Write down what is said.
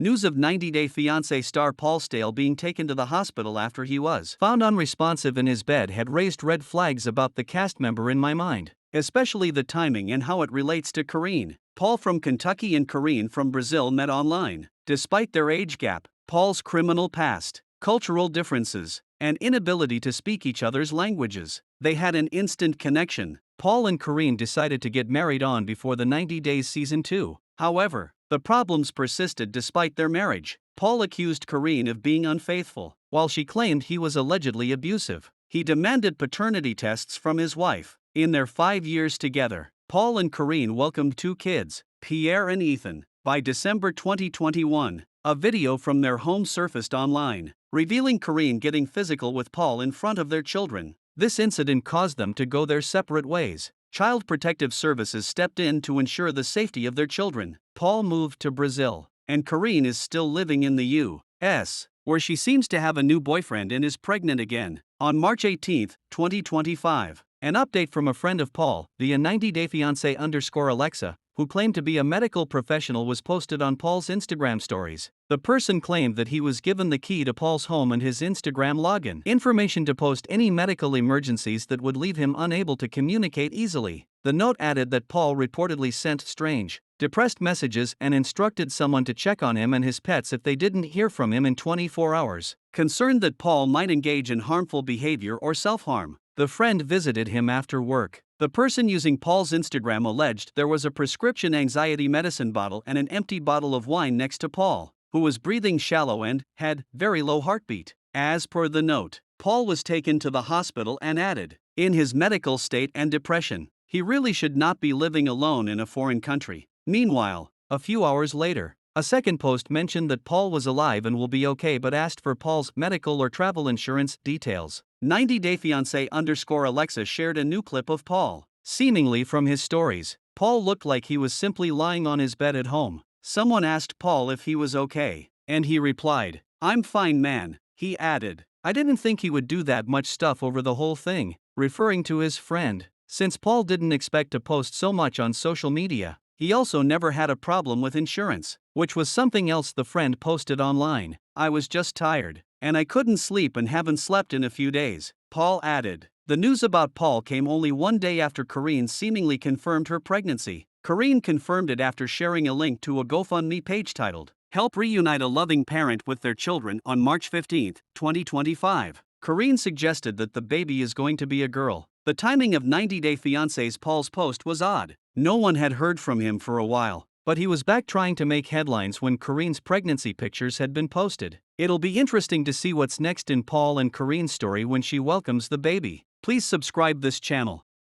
News of 90 Day Fiancé star Paul Staehle being taken to the hospital after he was found unresponsive in his bed had raised red flags about the cast member in my mind, especially the timing and how it relates to Karine. Paul from Kentucky and Karine from Brazil met online. Despite their age gap, Paul's criminal past, cultural differences, and inability to speak each other's languages, they had an instant connection. Paul and Karine decided to get married on before the 90 Days Season 2. However, the problems persisted despite their marriage. Paul accused Karine of being unfaithful, while she claimed he was allegedly abusive. He demanded paternity tests from his wife. In their 5 years together, Paul and Karine welcomed 2 kids, Pierre and Ethan. By December 2021, a video from their home surfaced online, revealing Karine getting physical with Paul in front of their children. This incident caused them to go their separate ways. Child Protective Services stepped in to ensure the safety of their children. Paul moved to Brazil, and Karine is still living in the U.S., where she seems to have a new boyfriend and is pregnant again. On March 18, 2025, an update from a friend of Paul, via 90dayfiance_Alexa, who claimed to be a medical professional, was posted on Paul's Instagram stories. The person claimed that he was given the key to Paul's home and his Instagram login information to post any medical emergencies that would leave him unable to communicate easily. The note added that Paul reportedly sent strange, depressed messages and instructed someone to check on him and his pets if they didn't hear from him in 24 hours. Concerned that Paul might engage in harmful behavior or self-harm, the friend visited him after work. The person using Paul's Instagram alleged there was a prescription anxiety medicine bottle and an empty bottle of wine next to Paul, who was breathing shallow and had very low heartbeat. As per the note, Paul was taken to the hospital and added, in his medical state and depression, he really should not be living alone in a foreign country. Meanwhile, a few hours later, a second post mentioned that Paul was alive and will be okay, but asked for Paul's medical or travel insurance details. 90dayfiance_Alexa shared a new clip of Paul. Seemingly from his stories, Paul looked like he was simply lying on his bed at home. Someone asked Paul if he was okay, and he replied, "I'm fine, man." He added, "I didn't think he would do that much stuff over the whole thing," referring to his friend. Since Paul didn't expect to post so much on social media, he also never had a problem with insurance, which was something else the friend posted online. "I was just tired, and I couldn't sleep and haven't slept in a few days," Paul added. The news about Paul came only one day after Karine seemingly confirmed her pregnancy. Karine confirmed it after sharing a link to a GoFundMe page titled, "Help Reunite a Loving Parent with Their Children" on March 15, 2025. Karine suggested that the baby is going to be a girl. The timing of 90 Day Fiancé's Paul's post was odd. No one had heard from him for a while, but he was back trying to make headlines when Karine's pregnancy pictures had been posted. It'll be interesting to see what's next in Paul and Karine's story when she welcomes the baby. Please subscribe this channel.